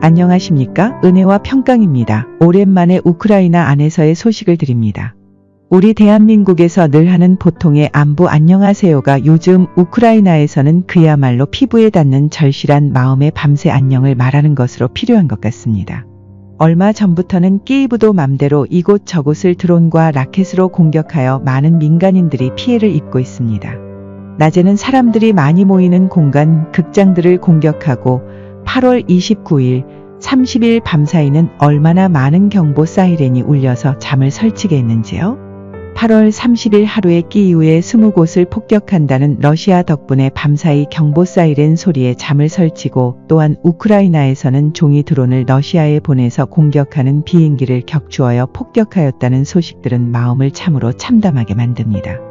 안녕하십니까? 은혜와 평강입니다. 오랜만에 우크라이나 안에서의 소식을 드립니다. 우리 대한민국에서 늘 하는 보통의 안부 안녕하세요가 요즘 우크라이나에서는 그야말로 피부에 닿는 절실한 마음의 밤새 안녕을 말하는 것으로 필요한 것 같습니다. 얼마 전부터는 키이브도 맘대로 이곳 저곳을 드론과 라켓으로 공격하여 많은 민간인들이 피해를 입고 있습니다. 낮에는 사람들이 많이 모이는 공간, 극장들을 공격하고 8월 29일, 30일 밤사이는 얼마나 많은 경보 사이렌이 울려서 잠을 설치게 했는지요? 8월 30일 하루에 키이우의 20곳을 폭격한다는 러시아 덕분에 밤사이 경보 사이렌 소리에 잠을 설치고 또한 우크라이나에서는 종이 드론을 러시아에 보내서 공격하는 비행기를 격추하여 폭격하였다는 소식들은 마음을 참으로 참담하게 만듭니다.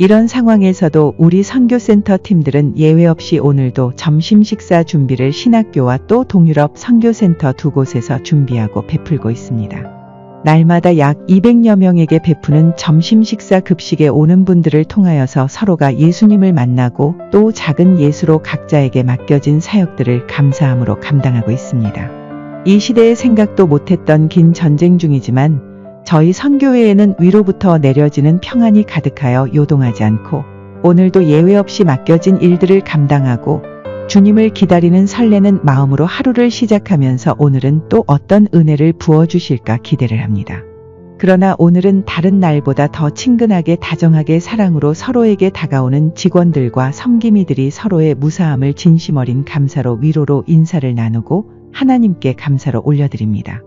이런 상황에서도 우리 선교센터 팀들은 예외 없이 오늘도 점심 식사 준비를 신학교와 또 동유럽 선교센터 두 곳에서 준비하고 베풀고 있습니다. 날마다 약 200여 명에게 베푸는 점심 식사 급식에 오는 분들을 통하여서 서로가 예수님을 만나고 또 작은 예수로 각자에게 맡겨진 사역들을 감사함으로 감당하고 있습니다. 이 시대에 생각도 못했던 긴 전쟁 중이지만 저희 선교회에는 위로부터 내려지는 평안이 가득하여 요동하지 않고 오늘도 예외 없이 맡겨진 일들을 감당하고 주님을 기다리는 설레는 마음으로 하루를 시작하면서 오늘은 또 어떤 은혜를 부어주실까 기대를 합니다. 그러나 오늘은 다른 날보다 더 친근하게 다정하게 사랑으로 서로에게 다가오는 직원들과 섬김이들이 서로의 무사함을 진심 어린 감사로 위로로 인사를 나누고 하나님께 감사로 올려드립니다.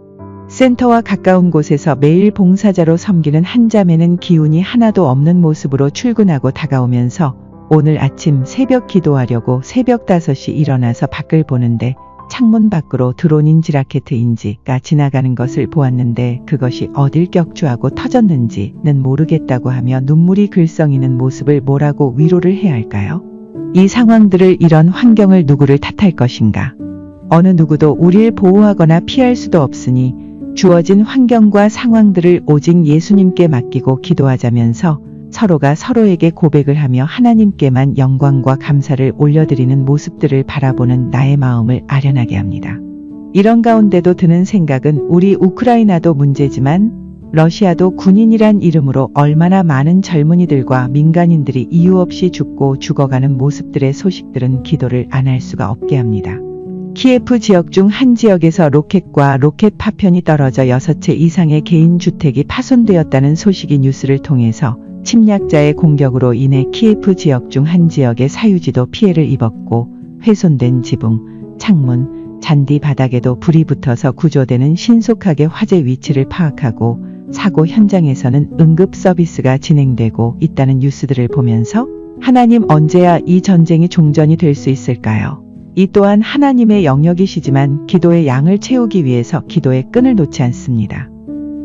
센터와 가까운 곳에서 매일 봉사자로 섬기는 한 자매는 기운이 하나도 없는 모습으로 출근하고 다가오면서 오늘 아침 새벽 기도하려고 새벽 5시 일어나서 밖을 보는데 창문 밖으로 드론인지 라켓인지가 지나가는 것을 보았는데 그것이 어딜 격추하고 터졌는지는 모르겠다고 하며 눈물이 글썽이는 모습을 뭐라고 위로를 해야 할까요? 이 상황들을 이런 환경을 누구를 탓할 것인가? 어느 누구도 우리를 보호하거나 피할 수도 없으니 주어진 환경과 상황들을 오직 예수님께 맡기고 기도하자면서 서로가 서로에게 고백을 하며 하나님께만 영광과 감사를 올려드리는 모습들을 바라보는 나의 마음을 아련하게 합니다. 이런 가운데도 드는 생각은 우리 우크라이나도 문제지만 러시아도 군인이란 이름으로 얼마나 많은 젊은이들과 민간인들이 이유 없이 죽고 죽어가는 모습들의 소식들은 기도를 안 할 수가 없게 합니다. 키예프 지역 중 한 지역에서 로켓과 로켓 파편이 떨어져 6채 이상의 개인 주택이 파손되었다는 소식이 뉴스를 통해서 침략자의 공격으로 인해 키예프 지역 중 한 지역의 사유지도 피해를 입었고 훼손된 지붕, 창문, 잔디 바닥에도 불이 붙어서 구조대는 신속하게 화재 위치를 파악하고 사고 현장에서는 응급 서비스가 진행되고 있다는 뉴스들을 보면서 하나님 언제야 이 전쟁이 종전이 될 수 있을까요? 이 또한 하나님의 영역이시지만 기도의 양을 채우기 위해서 기도의 끈을 놓지 않습니다.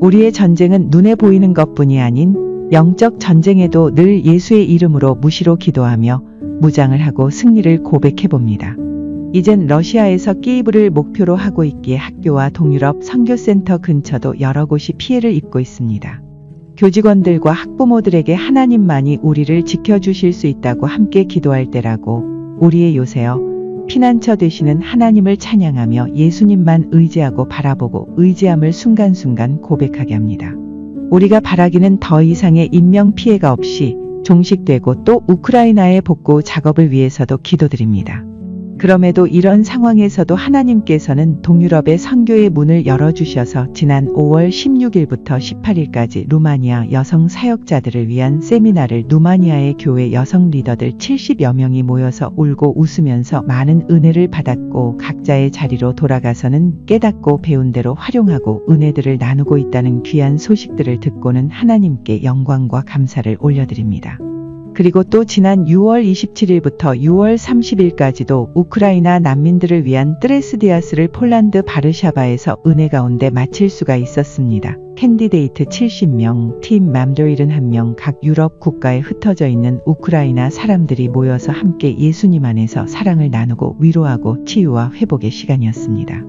우리의 전쟁은 눈에 보이는 것뿐이 아닌 영적 전쟁에도 늘 예수의 이름으로 무시로 기도하며 무장을 하고 승리를 고백해봅니다. 이젠 러시아에서 키이브를 목표로 하고 있기에 학교와 동유럽 선교센터 근처도 여러 곳이 피해를 입고 있습니다. 교직원들과 학부모들에게 하나님만이 우리를 지켜주실 수 있다고 함께 기도할 때라고 우리의 요새여 피난처 되시는 하나님을 찬양하며 예수님만 의지하고 바라보고 의지함을 순간순간 고백하게 합니다. 우리가 바라기는 더 이상의 인명피해가 없이 종식되고 또 우크라이나의 복구 작업을 위해서도 기도드립니다. 그럼에도 이런 상황에서도 하나님께서는 동유럽의 선교의 문을 열어주셔서 지난 5월 16일부터 18일까지 루마니아 여성 사역자들을 위한 세미나를 루마니아의 교회 여성 리더들 70여 명이 모여서 울고 웃으면서 많은 은혜를 받았고 각자의 자리로 돌아가서는 깨닫고 배운 대로 활용하고 은혜들을 나누고 있다는 귀한 소식들을 듣고는 하나님께 영광과 감사를 올려드립니다. 그리고 또 지난 6월 27일부터 6월 30일까지도 우크라이나 난민들을 위한 트레스디아스를 폴란드 바르샤바에서 은혜 가운데 마칠 수가 있었습니다. 캔디데이트 70명, 팀 맘더 71명 각 유럽 국가에 흩어져 있는 우크라이나 사람들이 모여서 함께 예수님 안에서 사랑을 나누고 위로하고 치유와 회복의 시간이었습니다.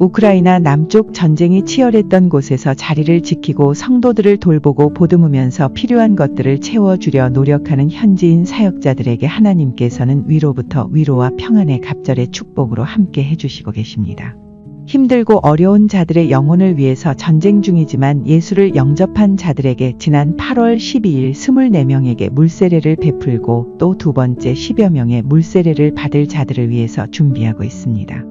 우크라이나 남쪽 전쟁이 치열했던 곳에서 자리를 지키고 성도들을 돌보고 보듬으면서 필요한 것들을 채워주려 노력하는 현지인 사역자들에게 하나님께서는 위로부터 위로와 평안의 갑절의 축복으로 함께 해주시고 계십니다. 힘들고 어려운 자들의 영혼을 위해서 전쟁 중이지만 예수를 영접한 자들에게 지난 8월 12일 24명에게 물세례를 베풀고 또 두 번째 10여 명의 물세례를 받을 자들을 위해서 준비하고 있습니다.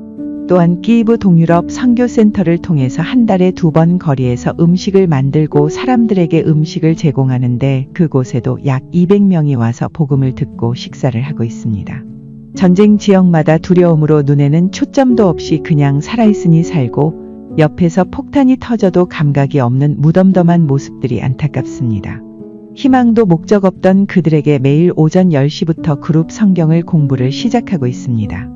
또한 키이브 동유럽 선교센터를 통해서 한 달에 2번 거리에서 음식을 만들고 사람들에게 음식을 제공하는데 그곳에도 약 200명이 와서 복음을 듣고 식사를 하고 있습니다. 전쟁 지역마다 두려움으로 눈에는 초점도 없이 그냥 살아있으니 살고 옆에서 폭탄이 터져도 감각이 없는 무덤덤한 모습들이 안타깝습니다. 희망도 목적 없던 그들에게 매일 오전 10시부터 그룹 성경을 공부를 시작하고 있습니다.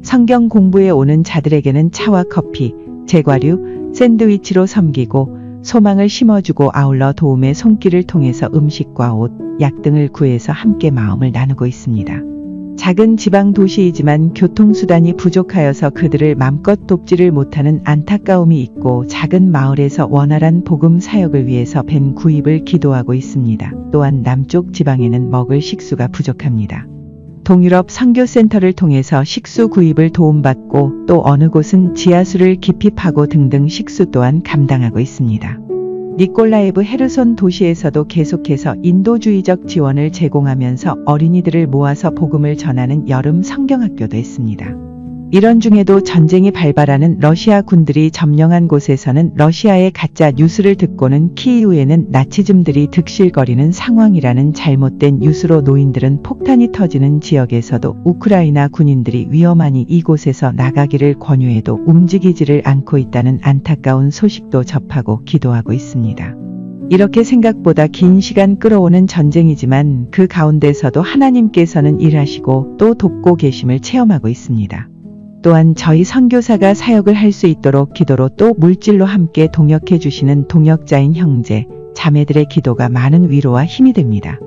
성경 공부에 오는 자들에게는 차와 커피, 제과류, 샌드위치로 섬기고 소망을 심어주고 아울러 도움의 손길을 통해서 음식과 옷, 약 등을 구해서 함께 마음을 나누고 있습니다. 작은 지방 도시이지만 교통수단이 부족하여서 그들을 맘껏 돕지를 못하는 안타까움이 있고 작은 마을에서 원활한 복음 사역을 위해서 벤 구입을 기도하고 있습니다. 또한 남쪽 지방에는 먹을 식수가 부족합니다. 동유럽 선교센터를 통해서 식수 구입을 도움받고 또 어느 곳은 지하수를 깊이 파고 등등 식수 또한 감당하고 있습니다. 니콜라예브 헤르손 도시에서도 계속해서 인도주의적 지원을 제공하면서 어린이들을 모아서 복음을 전하는 여름 성경학교도 했습니다. 이런 중에도 전쟁이 발발하는 러시아 군들이 점령한 곳에서는 러시아의 가짜 뉴스를 듣고는 키이우에는 나치즘들이 득실거리는 상황이라는 잘못된 뉴스로 노인들은 폭탄이 터지는 지역에서도 우크라이나 군인들이 위험하니 이곳에서 나가기를 권유해도 움직이지를 않고 있다는 안타까운 소식도 접하고 기도하고 있습니다. 이렇게 생각보다 긴 시간 끌어오는 전쟁이지만 그 가운데서도 하나님께서는 일하시고 또 돕고 계심을 체험하고 있습니다. 또한 저희 선교사가 사역을 할 수 있도록 기도로 또 물질로 함께 동역해 주시는 동역자인 형제, 자매들의 기도가 많은 위로와 힘이 됩니다.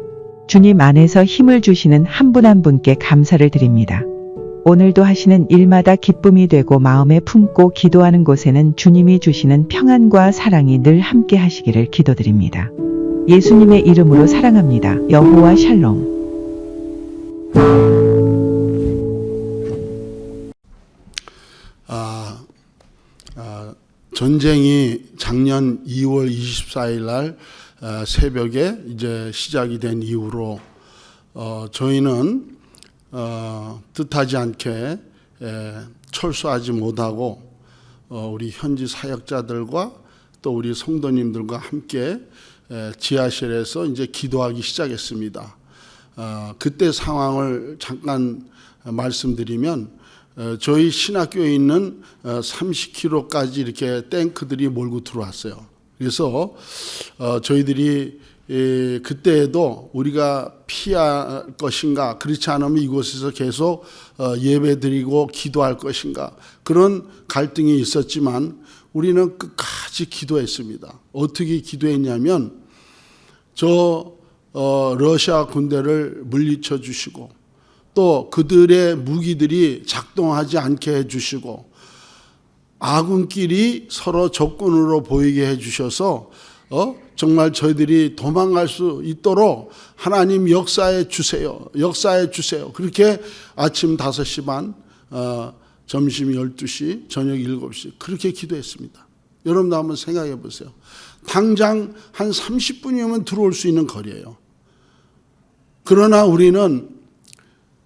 주님 안에서 힘을 주시는 한 분 한 분께 감사를 드립니다. 오늘도 하시는 일마다 기쁨이 되고 마음에 품고 기도하는 곳에는 주님이 주시는 평안과 사랑이 늘 함께 하시기를 기도드립니다. 예수님의 이름으로 사랑합니다. 여호와 샬롬. 전쟁이 작년 2월 24일 날 새벽에 이제 시작이 된 이후로 저희는 뜻하지 않게 철수하지 못하고 우리 현지 사역자들과 또 우리 성도님들과 함께 지하실에서 이제 기도하기 시작했습니다. 그때 상황을 잠깐 말씀드리면 저희 신학교에 있는 30km까지 이렇게 탱크들이 몰고 들어왔어요. 그래서 저희들이 그때에도 우리가 피할 것인가, 그렇지 않으면 이곳에서 계속 예배드리고 기도할 것인가, 그런 갈등이 있었지만 우리는 끝까지 기도했습니다. 어떻게 기도했냐면 러시아 군대를 물리쳐 주시고 또 그들의 무기들이 작동하지 않게 해주시고 아군끼리 서로 적군으로 보이게 해주셔서 정말 저희들이 도망갈 수 있도록 하나님 역사해 주세요. 역사해 주세요. 그렇게 아침 5시 반, 점심 12시, 저녁 7시 그렇게 기도했습니다. 여러분도 한번 생각해 보세요. 당장 한 30분이면 들어올 수 있는 거리예요. 그러나 우리는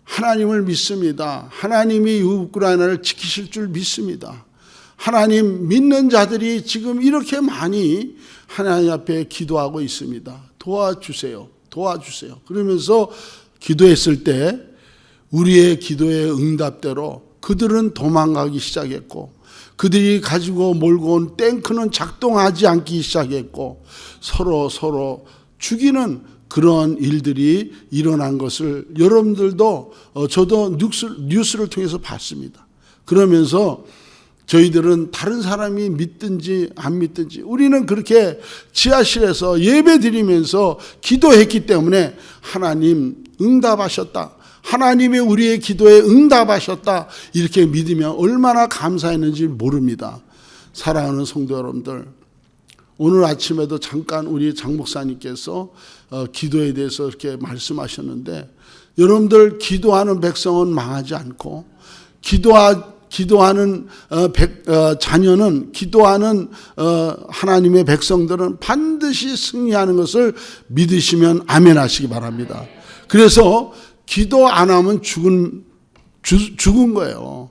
하나님을 믿습니다. 하나님이 우크라이나를 지키실 줄 믿습니다. 하나님 믿는 자들이 지금 이렇게 많이 하나님 앞에 기도하고 있습니다. 도와주세요. 도와주세요. 그러면서 기도했을 때 우리의 기도의 응답대로 그들은 도망가기 시작했고 그들이 가지고 몰고 온 탱크는 작동하지 않기 시작했고 서로 죽이는 그런 일들이 일어난 것을 여러분들도 저도 뉴스를 통해서 봤습니다. 그러면서 저희들은 다른 사람이 믿든지 안 믿든지 우리는 그렇게 지하실에서 예배 드리면서 기도했기 때문에 하나님 응답하셨다. 하나님이 우리의 기도에 응답하셨다. 이렇게 믿으면 얼마나 감사했는지 모릅니다. 사랑하는 성도 여러분들, 오늘 아침에도 잠깐 우리 장 목사님께서 기도에 대해서 이렇게 말씀하셨는데 여러분들 기도하는 백성은 망하지 않고 기도하는 자녀는, 기도하는 하나님의 백성들은 반드시 승리하는 것을 믿으시면 아멘 하시기 바랍니다. 그래서 기도 안 하면 죽은 거예요.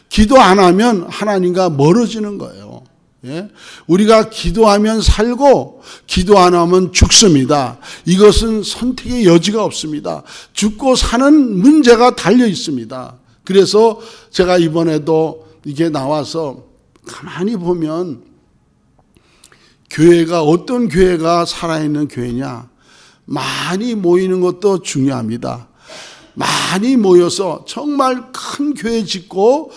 기도 안 하면 하나님과 멀어지는 거예요. 예? 우리가 기도하면 살고 기도 안 하면 죽습니다. 이것은 선택의 여지가 없습니다. 죽고 사는 문제가 달려 있습니다. 그래서 제가 이번에도 이게 나와서 가만히 보면 교회가, 어떤 교회가 살아있는 교회냐, 많이 모이는 것도 중요합니다. 많이 모여서 정말 큰 교회 짓고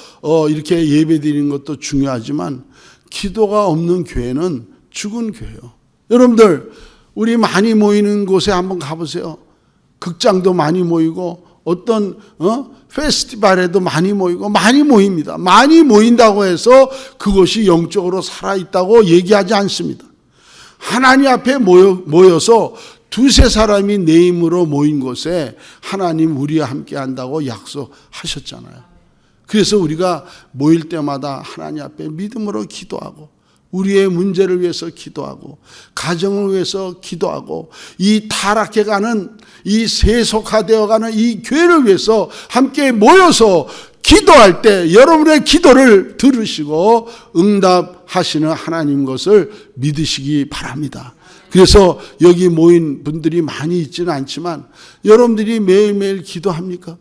이렇게 예배 드리는 것도 중요하지만 기도가 없는 교회는 죽은 교회예요. 여러분들, 우리 많이 모이는 곳에 한번 가보세요. 극장도 많이 모이고 어떤 페스티벌에도 많이 모이고 많이 모입니다. 많이 모인다고 해서 그것이 영적으로 살아있다고 얘기하지 않습니다. 하나님 앞에 모여서 두세 사람이 내 힘으로 모인 곳에 하나님 우리와 함께 한다고 약속하셨잖아요. 그래서 우리가 모일 때마다 하나님 앞에 믿음으로 기도하고 우리의 문제를 위해서 기도하고 가정을 위해서 기도하고 이 타락해가는, 이 세속화되어가는 이 교회를 위해서 함께 모여서 기도할 때 여러분의 기도를 들으시고 응답하시는 하나님 것을 믿으시기 바랍니다. 그래서 여기 모인 분들이 많이 있지는 않지만 여러분들이 매일매일 기도합니까?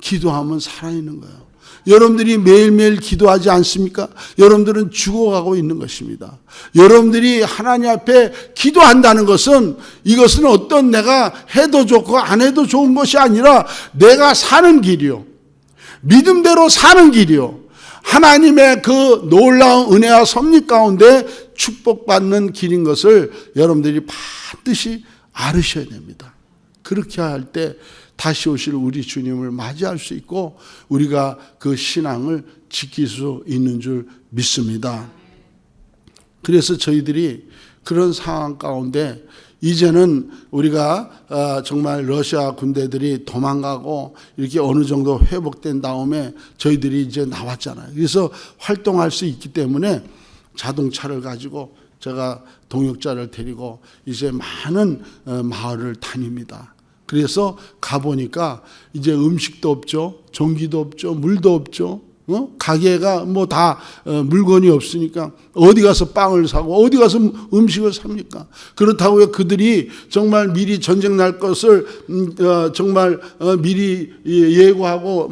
기도하면 살아있는 거예요. 여러분들이 매일매일 기도하지 않습니까? 여러분들은 죽어가고 있는 것입니다. 여러분들이 하나님 앞에 기도한다는 것은, 이것은 어떤 내가 해도 좋고 안 해도 좋은 것이 아니라 내가 사는 길이요, 믿음대로 사는 길이요, 하나님의 그 놀라운 은혜와 섭리 가운데 축복받는 길인 것을 여러분들이 반드시 알으셔야 됩니다. 그렇게 할 때 다시 오실 우리 주님을 맞이할 수 있고 우리가 그 신앙을 지킬 수 있는 줄 믿습니다. 그래서 저희들이 그런 상황 가운데 이제는 우리가 정말 러시아 군대들이 도망가고 이렇게 어느 정도 회복된 다음에 저희들이 이제 나왔잖아요. 그래서 활동할 수 있기 때문에 자동차를 가지고 제가 동역자를 데리고 이제 많은 마을을 다닙니다. 그래서 가보니까 이제 음식도 없죠, 전기도 없죠, 물도 없죠, 가게가 뭐 다 물건이 없으니까 어디 가서 빵을 사고 어디 가서 음식을 삽니까? 그렇다고 그들이 정말 미리 전쟁 날 것을 정말 미리 예고하고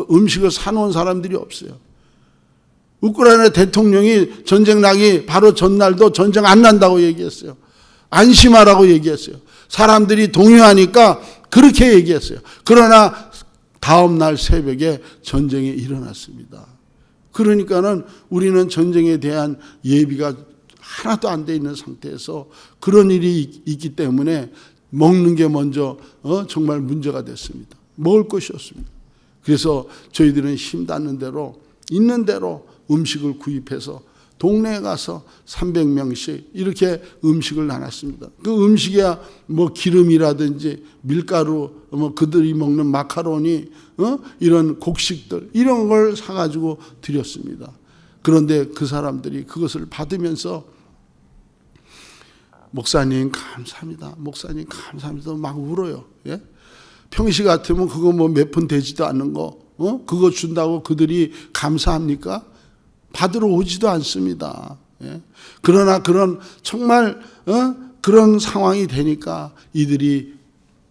음식을 사놓은 사람들이 없어요. 우크라이나 대통령이 전쟁 나기 바로 전날도 전쟁 안 난다고 얘기했어요. 안심하라고 얘기했어요. 사람들이 동요하니까 그렇게 얘기했어요. 그러나 다음 날 새벽에 전쟁이 일어났습니다. 그러니까는 우리는 전쟁에 대한 예비가 하나도 안 돼 있는 상태에서 그런 일이 있기 때문에 먹는 게 먼저 정말 문제가 됐습니다. 먹을 것이 없습니다. 그래서 저희들은 힘닿는 대로 있는 대로 음식을 구입해서 동네에 가서 300명씩 이렇게 음식을 나눴습니다. 그 음식이야 뭐 기름이라든지 밀가루, 뭐 그들이 먹는 마카로니, 이런 곡식들 이런 걸 사가지고 드렸습니다. 그런데 그 사람들이 그것을 받으면서 목사님 감사합니다, 목사님 감사합니다 막 울어요. 예? 평시 같으면 그거 뭐 몇 푼 되지도 않는 거, 그거 준다고 그들이 감사합니까? 받으러 오지도 않습니다. 예? 그러나 그런 정말 그런 상황이 되니까 이들이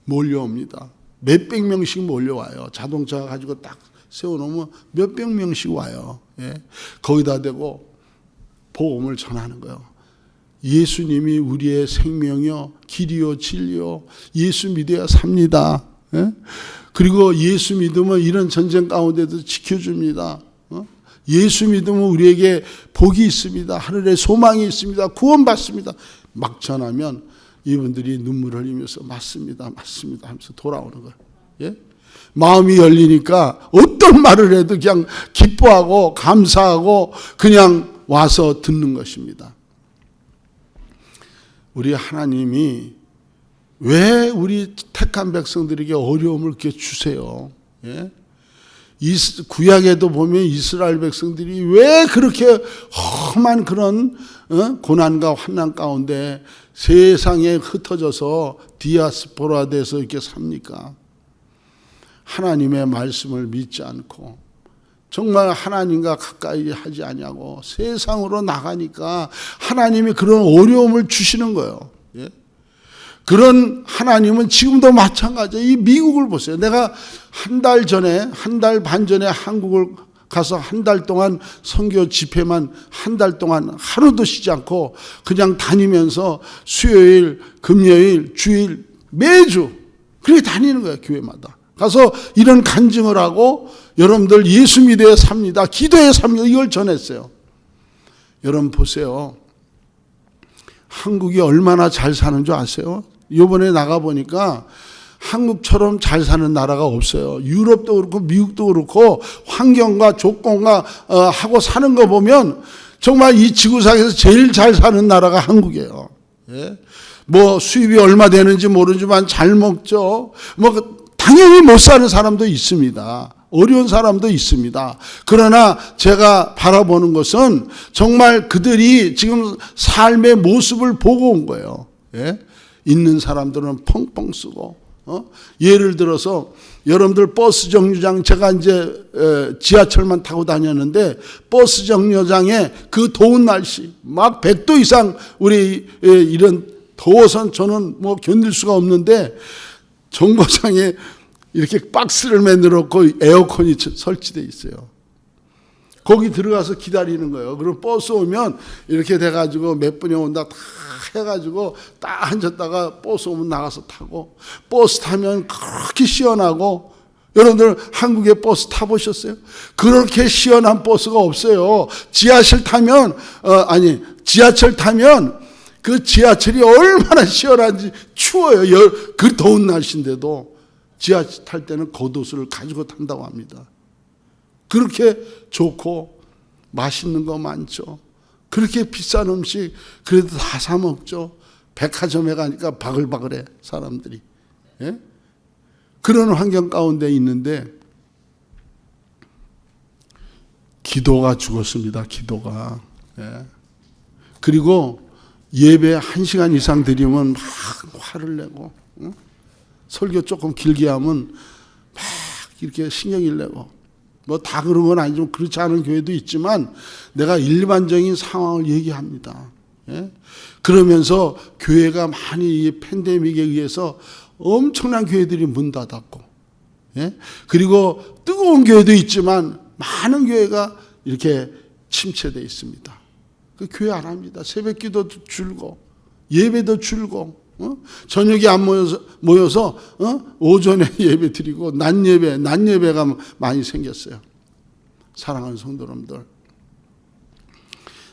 몰려옵니다. 몇백 명씩 몰려와요. 자동차 가지고 딱 세워놓으면 몇백 명씩 와요. 예? 거기다 대고 복음을 전하는 거예요. 예수님이 우리의 생명이요, 길이요, 진리요, 예수 믿어야 삽니다. 예? 그리고 예수 믿으면 이런 전쟁 가운데도 지켜줍니다. 예수 믿으면 우리에게 복이 있습니다. 하늘에 소망이 있습니다. 구원받습니다. 막 전하면 이분들이 눈물을 흘리면서 맞습니다, 맞습니다 하면서 돌아오는 거예요. 예? 마음이 열리니까 어떤 말을 해도 그냥 기뻐하고 감사하고 그냥 와서 듣는 것입니다. 우리 하나님이 왜 우리 택한 백성들에게 어려움을 이렇게 주세요? 예? 구약에도 보면 이스라엘 백성들이 왜 그렇게 험한 그런 고난과 환난 가운데 세상에 흩어져서 디아스포라 돼서 이렇게 삽니까? 하나님의 말씀을 믿지 않고 정말 하나님과 가까이 하지 아니하고 세상으로 나가니까 하나님이 그런 어려움을 주시는 거예요. 예? 그런 하나님은 지금도 마찬가지예요. 이 미국을 보세요. 내가 한 달 반 전에 한국을 가서 한 달 동안 선교 집회만 한 달 동안 하루도 쉬지 않고 그냥 다니면서 수요일, 금요일, 주일 매주 그렇게 다니는 거예요. 교회마다. 가서 이런 간증을 하고 여러분들 예수 믿어야 삽니다. 기도에 삽니다. 이걸 전했어요. 여러분 보세요. 한국이 얼마나 잘 사는 줄 아세요? 이번에 나가보니까 한국처럼 잘 사는 나라가 없어요. 유럽도 그렇고 미국도 그렇고 환경과 조건과 하고 사는 거 보면 정말 이 지구상에서 제일 잘 사는 나라가 한국이에요. 예? 뭐 수입이 얼마 되는지 모르지만 잘 먹죠. 뭐 당연히 못 사는 사람도 있습니다. 어려운 사람도 있습니다. 그러나 제가 바라보는 것은 정말 그들이 지금 삶의 모습을 보고 온 거예요. 예? 있는 사람들은 펑펑 쓰고, 예를 들어서 여러분들 버스 정류장, 제가 이제 지하철만 타고 다녔는데 버스 정류장에 그 더운 날씨, 막 100도 이상 우리 이런 더워서 저는 뭐 견딜 수가 없는데 정거장에 이렇게 박스를 만들었고 에어컨이 설치되어 있어요. 거기 들어가서 기다리는 거예요. 그럼 버스 오면 이렇게 돼가지고 몇 분이 온다 다 해가지고 딱 앉았다가 버스 오면 나가서 타고, 버스 타면 그렇게 시원하고, 여러분들 한국에 버스 타보셨어요? 그렇게 시원한 버스가 없어요. 지하철 타면 그 지하철이 얼마나 시원한지 추워요. 그 더운 날씨인데도 지하철 탈 때는 겉옷을 가지고 탄다고 합니다. 그렇게 좋고 맛있는 거 많죠. 그렇게 비싼 음식 그래도 다 사 먹죠. 백화점에 가니까 바글바글해 사람들이. 예? 그런 환경 가운데 있는데 기도가 죽었습니다. 기도가. 예. 그리고 예배 1시간 이상 드리면 막 화를 내고, 설교 조금 길게 하면 막 이렇게 신경을 내고, 뭐 다 그런 건 아니지만 그렇지 않은 교회도 있지만 내가 일반적인 상황을 얘기합니다. 예? 그러면서 교회가 많이 이 팬데믹에 의해서 엄청난 교회들이 문 닫았고, 예? 그리고 뜨거운 교회도 있지만 많은 교회가 이렇게 침체되어 있습니다. 그 교회 안 합니다. 새벽기도 줄고 예배도 줄고, 저녁에 안 모여서 오전에 예배 드리고 낮 예배가 많이 생겼어요. 사랑하는 성도 여러분들,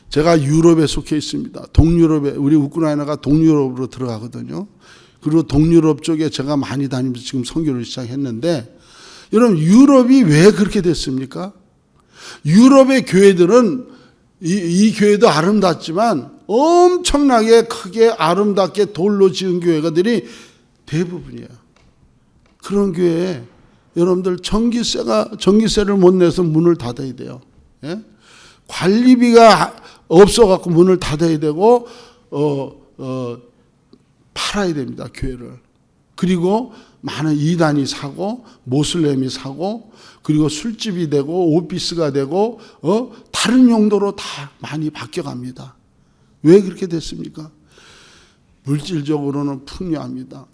제가 유럽에 속해 있습니다. 동유럽에, 우리 우크라이나가 동유럽으로 들어가거든요. 그리고 동유럽 쪽에 제가 많이 다니면서 지금 선교를 시작했는데, 여러분 유럽이 왜 그렇게 됐습니까? 유럽의 교회들은 이 교회도 아름답지만 엄청나게 크게 아름답게 돌로 지은 교회가들이 대부분이에요. 그런 교회에 여러분들 전기세를 못 내서 문을 닫아야 돼요. 예? 관리비가 없어갖고 문을 닫아야 되고 팔아야 됩니다. 교회를. 그리고 많은 이단이 사고 모슬렘이 사고, 그리고 술집이 되고 오피스가 되고 다른 용도로 다 많이 바뀌어갑니다. 왜 그렇게 됐습니까? 물질적으로는 풍요합니다.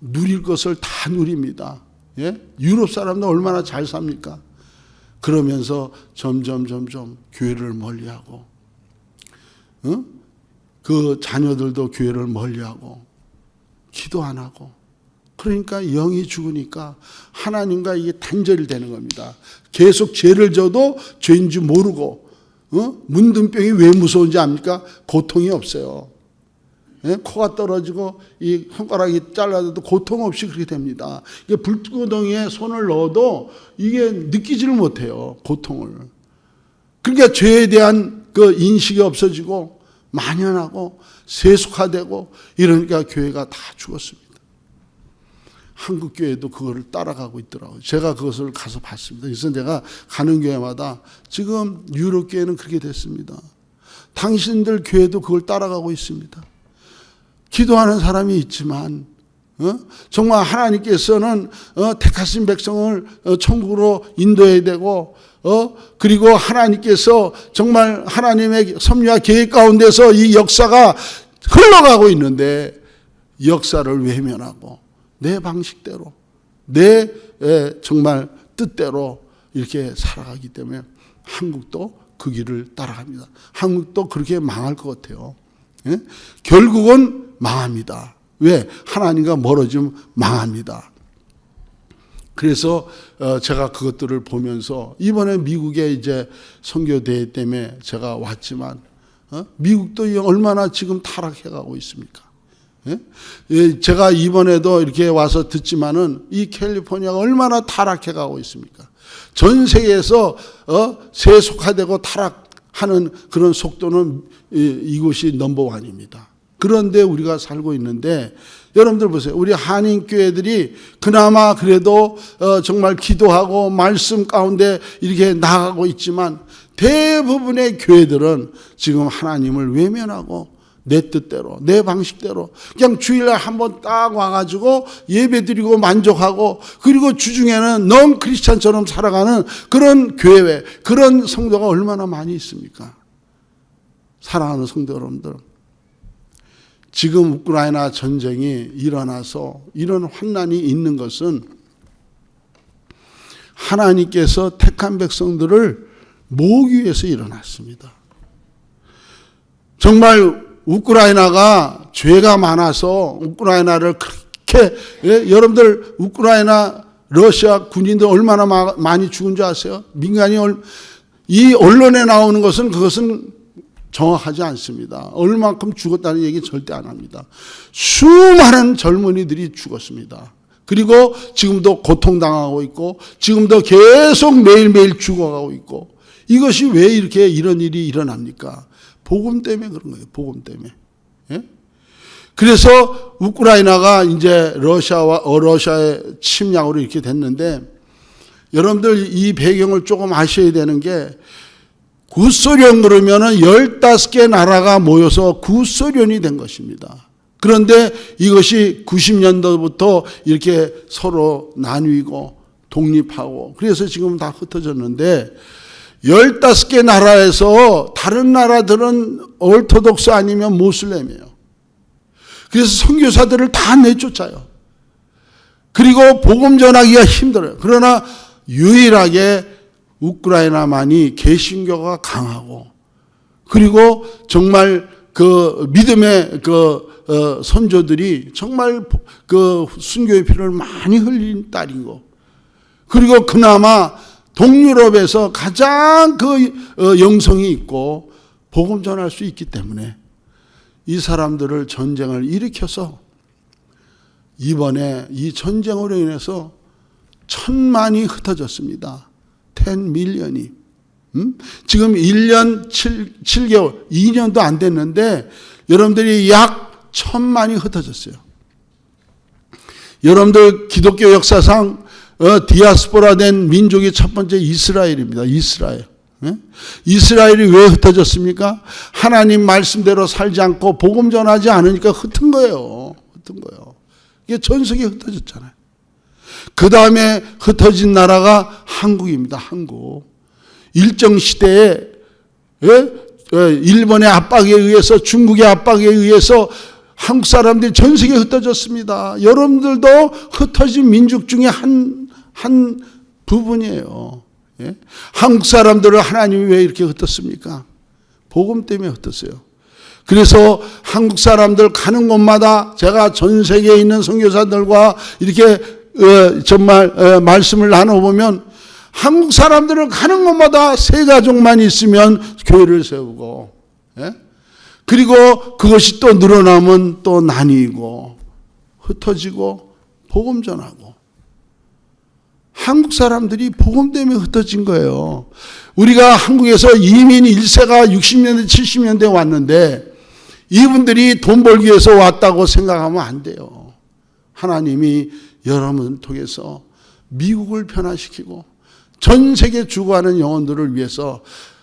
누릴 것을 다 누립니다. 예? 유럽 사람들 얼마나 잘 삽니까? 그러면서 점점 교회를 멀리하고, 그 자녀들도 교회를 멀리하고 기도 안 하고, 그러니까 영이 죽으니까 하나님과 이게 단절이 되는 겁니다. 계속 죄를 져도 죄인 줄 모르고, 문둥병이 왜 무서운지 압니까? 고통이 없어요. 예? 코가 떨어지고 이 손가락이 잘라져도 고통 없이 그렇게 됩니다. 이게 불구덩이에 손을 넣어도 이게 느끼지를 못해요, 고통을. 그러니까 죄에 대한 그 인식이 없어지고 만연하고 세속화되고, 이러니까 교회가 다 죽었습니다. 한국 교회도 그거를 따라가고 있더라고요. 제가 그것을 가서 봤습니다. 그래서 내가 가는 교회마다 지금 유럽 교회는 그렇게 됐습니다. 당신들 교회도 그걸 따라가고 있습니다. 기도하는 사람이 있지만 정말 하나님께서는 택하신 백성을 천국으로 인도해야 되고 그리고 하나님께서 정말 하나님의 섭리와 계획 가운데서 이 역사가 흘러가고 있는데 역사를 외면하고 내 방식대로 내 정말 뜻대로 이렇게 살아가기 때문에 한국도 그 길을 따라갑니다. 한국도 그렇게 망할 것 같아요. 결국은 망합니다. 왜? 하나님과 멀어지면 망합니다. 그래서 제가 그것들을 보면서 이번에 미국에 이제 선교대회 때문에 제가 왔지만 미국도 얼마나 지금 타락해가고 있습니까? 제가 이번에도 이렇게 와서 듣지만은 이 캘리포니아가 얼마나 타락해가고 있습니까? 전 세계에서 세속화되고 타락하는 그런 속도는 이곳이 넘버원입니다. 그런데 우리가 살고 있는데 여러분들 보세요. 우리 한인교회들이 그나마 그래도 정말 기도하고 말씀 가운데 이렇게 나아가고 있지만 대부분의 교회들은 지금 하나님을 외면하고 내 뜻대로 내 방식대로 그냥 주일날 한번 딱 와가지고 예배드리고 만족하고 그리고 주중에는 넌 크리스찬처럼 살아가는 그런 교회 그런 성도가 얼마나 많이 있습니까? 사랑하는 성도 여러분들, 지금 우크라이나 전쟁이 일어나서 이런 환난이 있는 것은 하나님께서 택한 백성들을 모으기 위해서 일어났습니다. 정말 우크라이나가 죄가 많아서 우크라이나를 그렇게 여러분들 우크라이나 러시아 군인들 얼마나 많이 죽은 줄 아세요? 민간이 이 언론에 나오는 것은 그것은 정확하지 않습니다. 얼마만큼 죽었다는 얘기 절대 안 합니다. 수많은 젊은이들이 죽었습니다. 그리고 지금도 고통당하고 있고 지금도 계속 매일매일 죽어가고 있고 이것이 왜 이렇게 이런 일이 일어납니까? 복음 때문에 그런 거예요. 복음 때문에. 예? 그래서 우크라이나가 이제 러시아의 침략으로 이렇게 됐는데 여러분들 이 배경을 조금 아셔야 되는 게 구소련 그러면은 15개 나라가 모여서 구소련이 된 것입니다. 그런데 이것이 90년도부터 이렇게 서로 나뉘고 독립하고 그래서 지금 다 흩어졌는데 15개 나라에서 다른 나라들은 orthodox 아니면 모슬렘이에요. 그래서 선교사들을 다 내쫓아요. 그리고 복음 전하기가 힘들어요. 그러나 유일하게 우크라이나만이 개신교가 강하고 그리고 정말 그 믿음의 그 선조들이 정말 그 순교의 피를 많이 흘린 딸이고 그리고 그나마 동유럽에서 가장 그 영성이 있고 복음 전할 수 있기 때문에 이 사람들을 전쟁을 일으켜서 이번에 이 전쟁으로 인해서 1000만이 흩어졌습니다. 10 밀리언이. 지금 1년 7개월, 2년도 안 됐는데 여러분들이 약 1000만이 흩어졌어요. 여러분들 기독교 역사상 디아스포라 된 민족이 첫 번째 이스라엘입니다. 이스라엘. 이스라엘이 왜 흩어졌습니까? 하나님 말씀대로 살지 않고 복음 전하지 않으니까 흩은 거예요. 흩은 거예요. 이게 전 세계에 흩어졌잖아요. 그 다음에 흩어진 나라가 한국입니다. 한국. 일정 시대에 일본의 압박에 의해서 중국의 압박에 의해서 한국 사람들이 전 세계에 흩어졌습니다. 여러분들도 흩어진 민족 중에 한 부분이에요. 예? 한국 사람들을 하나님이 왜 이렇게 흩었습니까? 복음 때문에 흩었어요. 그래서 한국 사람들 가는 곳마다 제가 전 세계에 있는 선교사들과 이렇게 정말 말씀을 나눠보면 한국 사람들은 가는 곳마다 세 가족만 있으면 교회를 세우고 그리고 그것이 또 늘어나면 또 나뉘고 흩어지고 복음 전하고 한국 사람들이 복음 때문에 흩어진 거예요. 우리가 한국에서 이민 1세가 60년대 70년대에 왔는데 이분들이 돈 벌기 위해서 왔다고 생각하면 안 돼요. 하나님이 여러분을 통해서 미국을 변화시키고 전 세계 죽어가는 영혼들을 위해서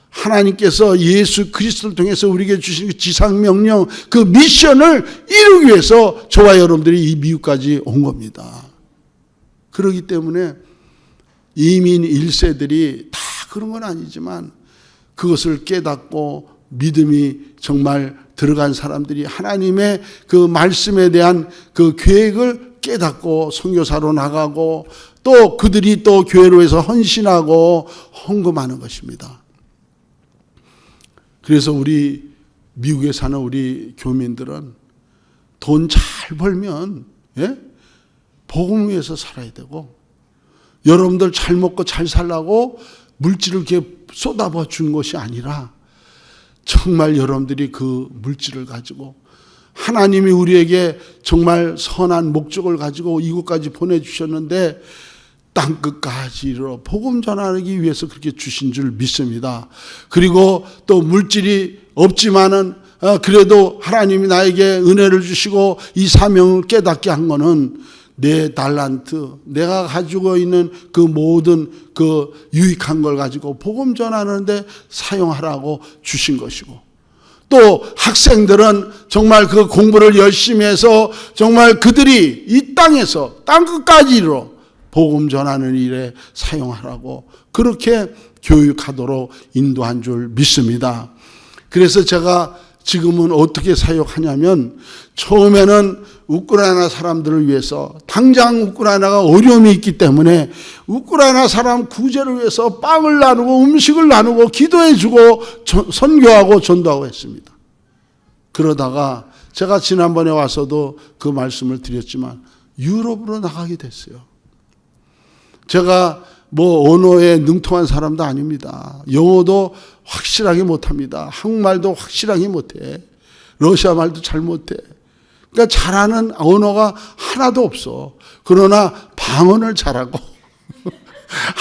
하나님께서 예수 그리스도를 통해서 우리에게 주신 그 지상명령, 그 미션을 이루기 위해서 저와 여러분들이 이 미국까지 온 겁니다. 그렇기 때문에 이민 1세들이 다 그런 건 아니지만 그것을 깨닫고 믿음이 정말 들어간 사람들이 하나님의 그 말씀에 대한 그 계획을 깨닫고 선교사로 나가고 또 그들이 또 교회로 해서 헌신하고 헌금하는 것입니다. 그래서 우리 미국에 사는 우리 교민들은 돈 잘 벌면 복음 위해서 살아야 되고 여러분들 잘 먹고 잘 살라고 물질을 이렇게 쏟아부어 준 것이 아니라 정말 여러분들이 그 물질을 가지고 하나님이 우리에게 정말 선한 목적을 가지고 이곳까지 보내주셨는데 땅끝까지 이르러 복음 전하기 위해서 그렇게 주신 줄 믿습니다. 그리고 또 물질이 없지만은 그래도 하나님이 나에게 은혜를 주시고 이 사명을 깨닫게 한 거는 내 달란트, 내가 가지고 있는 그 모든 그 유익한 걸 가지고 복음 전하는데 사용하라고 주신 것이고 또 학생들은 정말 그 공부를 열심히 해서 정말 그들이 이 땅에서 땅끝까지 이르러 복음 전하는 일에 사용하라고 그렇게 교육하도록 인도한 줄 믿습니다. 그래서 제가 지금은 어떻게 사역하냐면 처음에는 우크라이나 사람들을 위해서 당장 우크라이나가 어려움이 있기 때문에 우크라이나 사람 구제를 위해서 빵을 나누고 음식을 나누고 기도해주고 선교하고 전도하고 했습니다. 그러다가 제가 지난번에 와서도 그 말씀을 드렸지만 유럽으로 나가게 됐어요. 제가 뭐 언어에 능통한 사람도 아닙니다. 영어도 확실하게 못합니다. 한국말도 확실하게 못해. 러시아 말도 잘 못해. 그러니까 잘하는 언어가 하나도 없어. 그러나 방언을 잘하고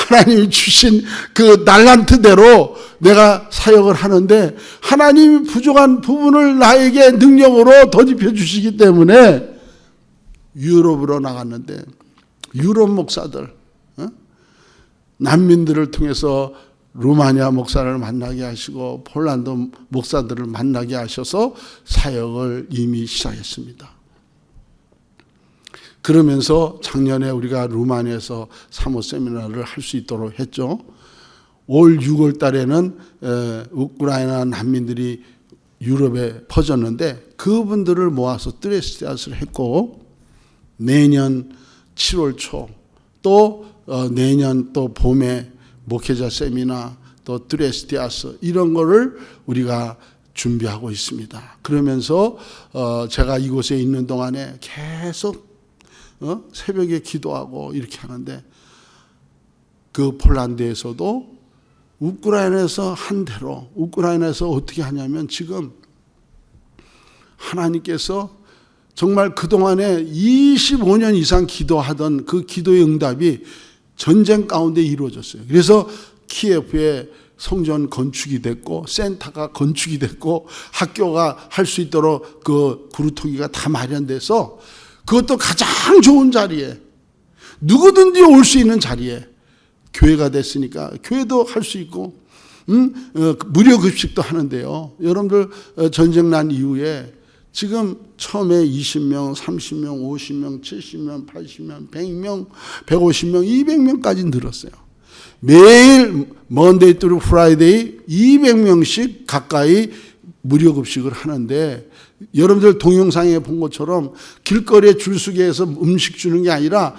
하나님이 주신 그 달란트대로 내가 사역을 하는데 하나님이 부족한 부분을 나에게 능력으로 덧입혀 주시기 때문에 유럽으로 나갔는데 유럽 목사들 난민들을 통해서 루마니아 목사를 만나게 하시고 폴란드 목사들을 만나게 하셔서 사역을 이미 시작했습니다. 그러면서 작년에 우리가 루마니아에서 사모 세미나를 할 수 있도록 했죠. 올 6월 달에는 우크라이나 난민들이 유럽에 퍼졌는데 그분들을 모아서 트레스티아스를 했고 내년 7월 초 또 내년 또 봄에 목회자 세미나 또 트레스티아스 이런 거를 우리가 준비하고 있습니다. 그러면서 제가 이곳에 있는 동안에 계속 새벽에 기도하고 이렇게 하는데 그 폴란드에서도 우크라이나에서 한 대로 우크라이나에서 어떻게 하냐면 지금 하나님께서 정말 그동안에 25년 이상 기도하던 그 기도의 응답이 전쟁 가운데 이루어졌어요. 그래서 키예프에 성전 건축이 됐고 센터가 건축이 됐고 학교가 할 수 있도록 그 구루토기가 다 마련돼서 그것도 가장 좋은 자리에 누구든지 올 수 있는 자리에 교회가 됐으니까 교회도 할 수 있고 무료 급식도 하는데요. 여러분들 전쟁 난 이후에 지금 처음에 20명, 30명, 50명, 70명, 80명, 100명, 150명, 200명까지 늘었어요. 매일 먼데이 뚜루 프라이데이 200명씩 가까이 무료 급식을 하는데 여러분들 동영상에 본 것처럼 길거리에 줄서기해서 음식 주는 게 아니라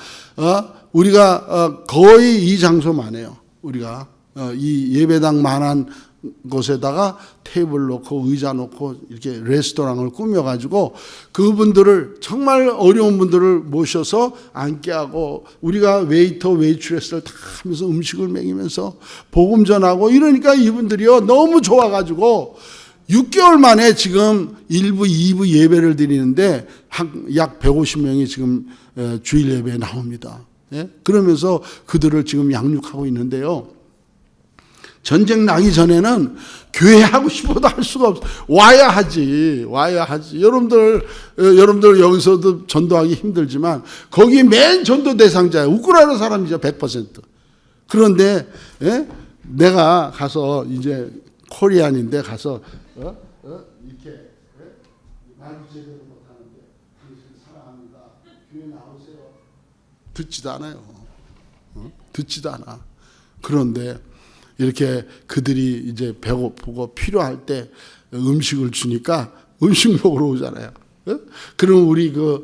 우리가 거의 이 장소만 해요. 우리가 이 예배당만한 곳에다가 테이블 놓고 의자 놓고 이렇게 레스토랑을 꾸며가지고 그분들을 정말 어려운 분들을 모셔서 앉게 하고 우리가 웨이터 웨이트레스를 다 하면서 음식을 먹이면서 복음 전하고 이러니까 이분들이요 너무 좋아가지고 6개월 만에 지금 1부 2부 예배를 드리는데 약 150명이 지금 주일 예배에 나옵니다. 그러면서 그들을 지금 양육하고 있는데요. 전쟁 나기 전에는 교회 하고 싶어도 할 수가 없어. 와야 하지. 여러분들 여기서도 전도하기 힘들지만 거기 맨 전도 대상자예요. 우크라이나 사람이죠. 100%. 그런데 내가 가서 이제 코리안인데 가서 이렇게 말도 제대로 못하는데 당신 사랑합니다. 교회 나오세요. 듣지도 않아요. 듣지도 않아. 그런데 이렇게 그들이 이제 배고프고 필요할 때 음식을 주니까 음식 먹으러 오잖아요. 그럼 우리 그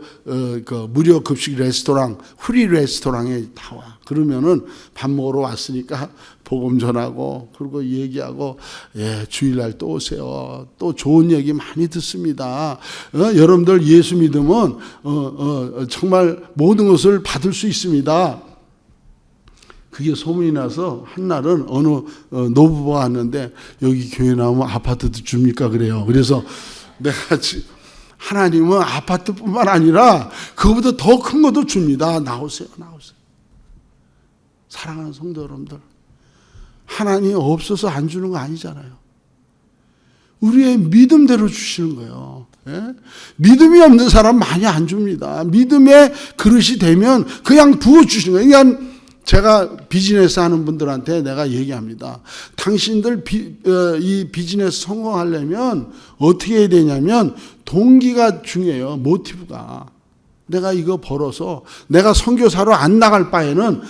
무료 급식 레스토랑, 프리 레스토랑에 다 와. 그러면은 밥 먹으러 왔으니까 복음 전하고 그리고 얘기하고 주일날 또 오세요. 또 좋은 얘기 많이 듣습니다. 여러분들 예수 믿으면 정말 모든 것을 받을 수 있습니다. 그게 소문이 나서 한날은 어느 노부부가 왔는데 여기 교회 나오면 아파트도 줍니까 그래요. 그래서 내가 하나님은 아파트뿐만 아니라 그거보다 더 큰 것도 줍니다. 나오세요. 사랑하는 성도 여러분들, 하나님 없어서 안 주는 거 아니잖아요. 우리의 믿음대로 주시는 거예요. 믿음이 없는 사람 많이 안 줍니다. 믿음의 그릇이 되면 그냥 부어주시는 거예요. 그러니까 제가 비즈니스 하는 분들한테 내가 얘기합니다. 당신들 이 비즈니스 성공하려면 어떻게 해야 되냐면 동기가 중요해요. 모티브가. 내가 이거 벌어서 내가 선교사로 안 나갈 바에는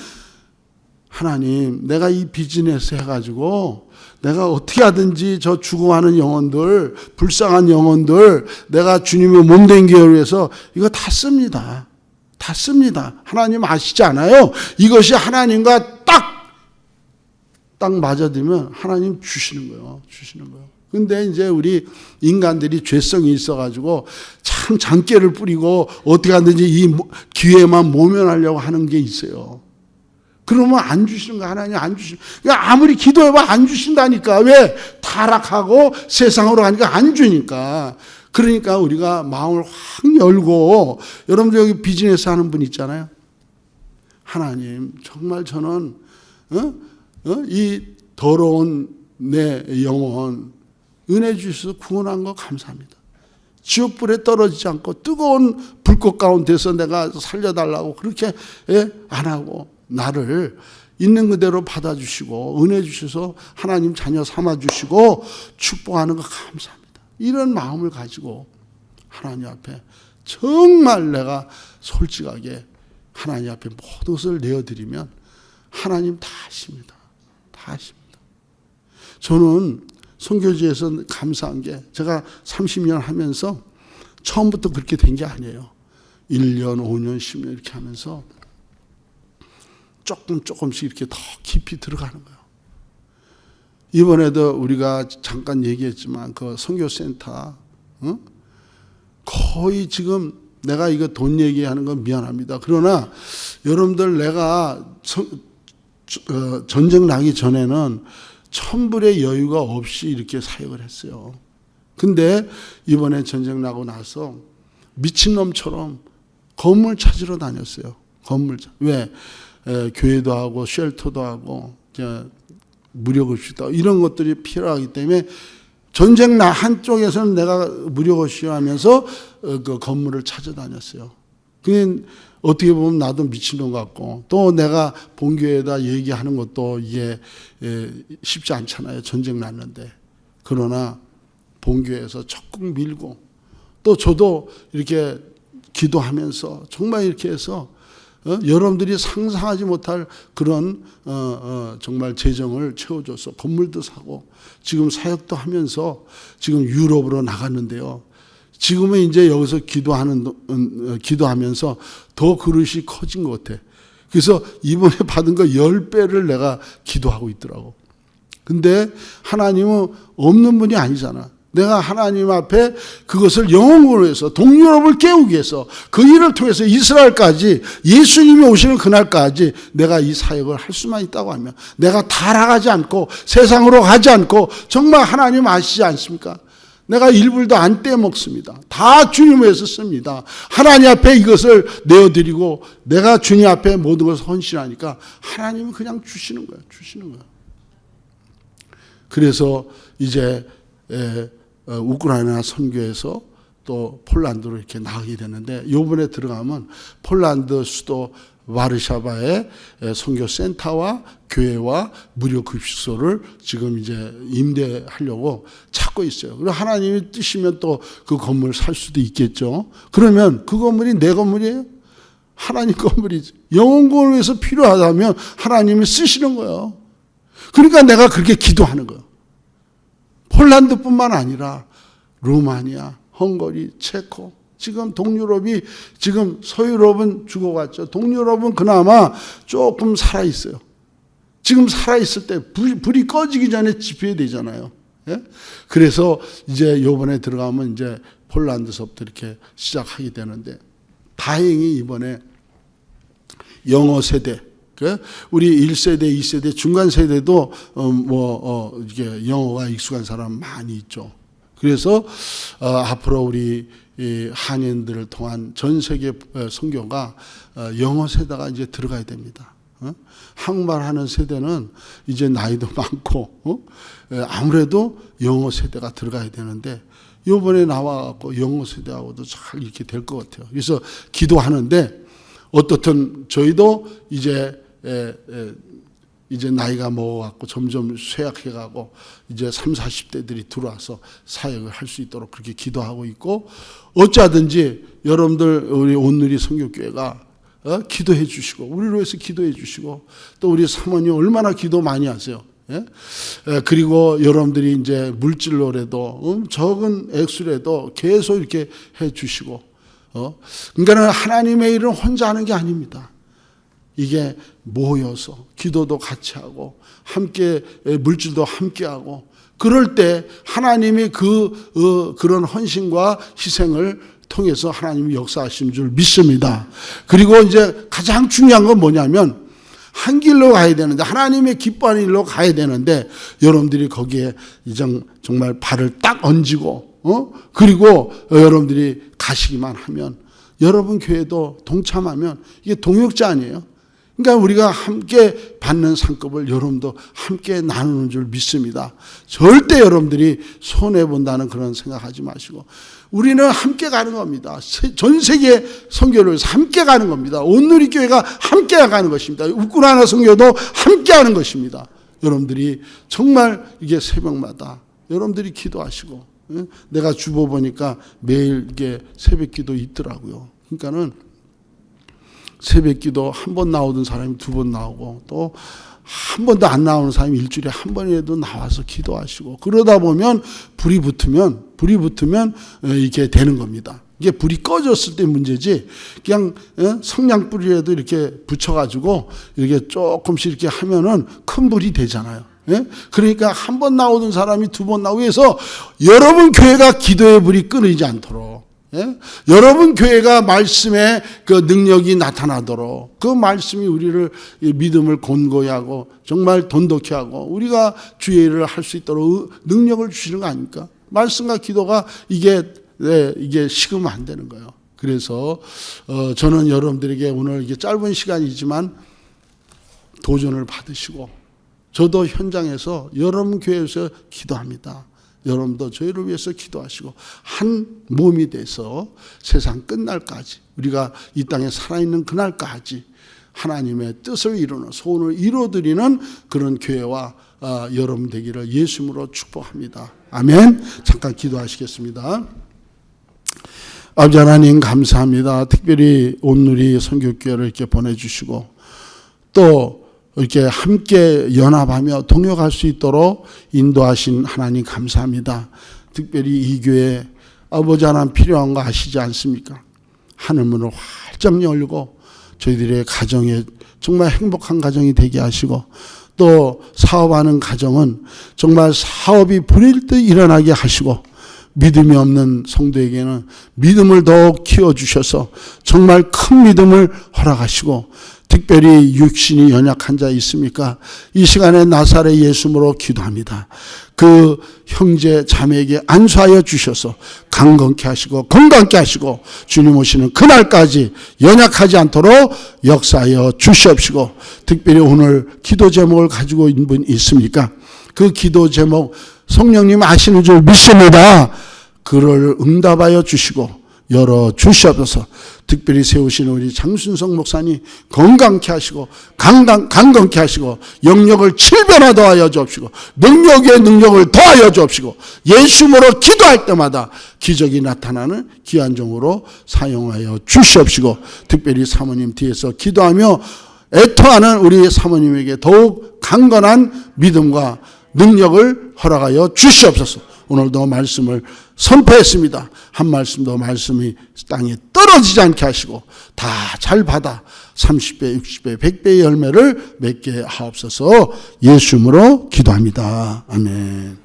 하나님, 내가 이 비즈니스 해가지고 내가 어떻게 하든지 저 죽어가는 영혼들, 불쌍한 영혼들, 내가 주님의 몸된 교회를 위해서 이거 다 씁니다. 하나님 아시지 않아요? 이것이 하나님과 딱 맞아들면 하나님 주시는 거예요. 근데 이제 우리 인간들이 죄성이 있어가지고 참 장깨를 뿌리고 어떻게 하든지 이 기회만 모면하려고 하는 게 있어요. 그러면 안 주시는 거야. 하나님 안 주시는 거야. 그러니까 아무리 기도해봐 안 주신다니까. 왜? 타락하고 세상으로 가니까 안 주니까. 그러니까 우리가 마음을 확 열고, 여러분들 여기 비즈니스 하는 분 있잖아요. 하나님 정말 저는 이 더러운 내 영혼 은혜 주셔서 구원한 거 감사합니다. 지옥불에 떨어지지 않고 뜨거운 불꽃 가운데서 내가 살려달라고 그렇게 안 하고 나를 있는 그대로 받아주시고 은혜 주셔서 하나님 자녀 삼아주시고 축복하는 거 감사합니다. 이런 마음을 가지고 하나님 앞에 정말 내가 솔직하게 하나님 앞에 모든 것을 내어드리면 하나님 다 하십니다. 저는 선교지에서 감사한 게 제가 30년 하면서 처음부터 그렇게 된 게 아니에요. 1년, 5년, 10년 이렇게 하면서 조금씩 이렇게 더 깊이 들어가는 거예요. 이번에도 우리가 잠깐 얘기했지만 그 선교센터 거의 지금 내가 이거 돈 얘기하는 건 미안합니다. 그러나 여러분들 내가 전쟁 나기 전에는 천불의 여유가 없이 이렇게 사역을 했어요. 근데 이번에 전쟁 나고 나서 미친놈처럼 건물 찾으러 다녔어요. 왜? 교회도 하고 쉘터도 하고 무료급식도 이런 것들이 필요하기 때문에 전쟁 나 한쪽에서는 내가 무료급식 하면서 그 건물을 찾아다녔어요. 그게 어떻게 보면 나도 미친놈 같고 또 내가 본교회에다 얘기하는 것도 이게 쉽지 않잖아요. 전쟁 났는데. 그러나 본교회에서 적극 밀고 또 저도 이렇게 기도하면서 정말 이렇게 해서 여러분들이 상상하지 못할 그런 정말 재정을 채워줘서 건물도 사고 지금 사역도 하면서 지금 유럽으로 나갔는데요. 지금은 이제 여기서 기도하면서 더 그릇이 커진 것 같아. 그래서 이번에 받은 거 10배를 내가 기도하고 있더라고. 근데 하나님은 없는 분이 아니잖아. 내가 하나님 앞에 그것을 영원으로 해서 동유럽을 깨우기 위해서 그 일을 통해서 이스라엘까지 예수님이 오시는 그날까지 내가 이 사역을 할 수만 있다고 하면 내가 타락하지 않고 세상으로 가지 않고 정말 하나님 아시지 않습니까? 내가 일불도 안 떼먹습니다. 다 주님 위해서 씁니다. 하나님 앞에 이것을 내어드리고 내가 주님 앞에 모든 것을 헌신하니까 하나님은 그냥 주시는 거예요. 그래서 이제 우크라이나 선교에서 또 폴란드로 이렇게 나가게 되는데, 요번에 들어가면 폴란드 수도 와르샤바의 선교센터와 교회와 무료 급식소를 지금 이제 임대하려고 찾고 있어요. 그리고 하나님이 뜻이면 또 그 건물 살 수도 있겠죠. 그러면 그 건물이 내 건물이에요? 하나님 건물이지. 영혼을 위해서 필요하다면 하나님이 쓰시는 거예요. 그러니까 내가 그렇게 기도하는 거예요. 폴란드뿐만 아니라 루마니아, 헝가리, 체코, 지금 동유럽이, 지금 서유럽은 죽어갔죠. 동유럽은 그나마 조금 살아있어요. 지금 살아있을 때 불이 꺼지기 전에 집회해야 되잖아요. 예? 그래서 이제 요번에 들어가면 이제 폴란드서부터 이렇게 시작하게 되는데, 다행히 이번에 영어 세대, 우리 1세대, 2세대, 중간 세대도 이게 영어가 익숙한 사람 많이 있죠. 그래서 앞으로 우리 한인들을 통한 전 세계 선교가 영어 세대가 이제 들어가야 됩니다. 한국말 하는 세대는 이제 나이도 많고 아무래도 영어 세대가 들어가야 되는데, 이번에 나와갖고 영어 세대하고도 잘 이렇게 될 것 같아요. 그래서 기도하는데, 어떻든 저희도 이제 나이가 먹어갖고 점점 쇠약해가고 이제 30, 40대들이 들어와서 사역을 할 수 있도록 그렇게 기도하고 있고, 어쩌든지 여러분들 우리 온누리 선교교회가 기도해 주시고, 우리를 위해서 기도해 주시고, 또 우리 사모님 얼마나 기도 많이 하세요. 예? 그리고 여러분들이 이제 물질로라도 적은 액수라도 계속 이렇게 해 주시고, 그러니까 하나님의 일은 혼자 하는 게 아닙니다. 이게 모여서 기도도 같이 하고 함께 물질도 함께 하고, 그럴 때 하나님이 그런 헌신과 희생을 통해서 하나님이 역사하시는 줄 믿습니다. 그리고 이제 가장 중요한 건 뭐냐면, 한 길로 가야 되는데, 하나님의 기뻐하는 일로 가야 되는데, 여러분들이 거기에 정말 발을 딱 얹고 그리고 여러분들이 가시기만 하면, 여러분 교회도 동참하면 이게 동역자 아니에요? 그러니까 우리가 함께 받는 상급을 여러분도 함께 나누는 줄 믿습니다. 절대 여러분들이 손해본다는 그런 생각하지 마시고, 우리는 함께 가는 겁니다. 전 세계 선교를 위해서 함께 가는 겁니다. 온누리 교회가 함께 가는 것입니다. 우크라이나 선교도 함께 하는 것입니다. 여러분들이 정말 이게 새벽마다 여러분들이 기도하시고, 내가 주보 보니까 매일 이게 새벽 기도 있더라고요. 그러니까는 새벽 기도 한 번 나오던 사람이 두 번 나오고, 또 한 번도 안 나오는 사람이 일주일에 한 번이라도 나와서 기도하시고, 그러다 보면 불이 붙으면 이렇게 되는 겁니다. 이게 불이 꺼졌을 때 문제지, 그냥 성냥불이라도 이렇게 붙여가지고 이렇게 조금씩 이렇게 하면은 큰 불이 되잖아요. 그러니까 한 번 나오던 사람이 두 번 나오기 위해서 여러분 교회가 기도의 불이 끊이지 않도록, 여러분 교회가 말씀의 그 능력이 나타나도록, 그 말씀이 우리를 믿음을 권고히 하고 정말 돈독히 하고 우리가 주의 일을 할 수 있도록 능력을 주시는 거 아닙니까? 말씀과 기도가 이게 식으면 안 되는 거예요. 그래서 저는 여러분들에게 오늘 이게 짧은 시간이지만 도전을 받으시고, 저도 현장에서 여러분 교회에서 기도합니다. 여러분도 저희를 위해서 기도하시고, 한 몸이 돼서 세상 끝날까지, 우리가 이 땅에 살아있는 그날까지 하나님의 뜻을 이루는, 소원을 이루어드리는 그런 교회와 여러분 되기를 예수님으로 축복합니다. 아멘. 잠깐 기도하시겠습니다. 아버지 하나님 감사합니다. 특별히 온누리 선교교회를 이렇게 보내주시고, 또 이렇게 함께 연합하며 동역할 수 있도록 인도하신 하나님 감사합니다. 특별히 이 교회 아버지 하나님 필요한 거 아시지 않습니까? 하늘문을 활짝 열고 저희들의 가정에 정말 행복한 가정이 되게 하시고, 또 사업하는 가정은 정말 사업이 불일 듯 일어나게 하시고, 믿음이 없는 성도에게는 믿음을 더욱 키워주셔서 정말 큰 믿음을 허락하시고, 특별히 육신이 연약한 자 있습니까? 이 시간에 나사렛 예수님으로 기도합니다. 그 형제 자매에게 안수하여 주셔서 강건케 하시고 건강케 하시고 주님 오시는 그날까지 연약하지 않도록 역사하여 주시옵시고, 특별히 오늘 기도 제목을 가지고 있는 분 있습니까? 그 기도 제목 성령님 아시는 줄 믿습니다. 그를 응답하여 주시고 열어 주시옵소서. 특별히 세우신 우리 장순성 목사님 건강케 하시고 강건케 하시고 영역을 7변화 더하여 주옵시고 능력 위에 능력을 더하여 주옵시고 예수님으로 기도할 때마다 기적이 나타나는 귀한 종으로 사용하여 주시옵시고 특별히 사모님 뒤에서 기도하며 애통하는 우리 사모님에게 더욱 강건한 믿음과 능력을 허락하여 주시옵소서. 오늘도 말씀을 선포했습니다. 한 말씀도 말씀이 땅에 떨어지지 않게 하시고 다 잘 받아 30배, 60배, 100배의 열매를 맺게 하옵소서. 예수 이름으로 기도합니다. 아멘.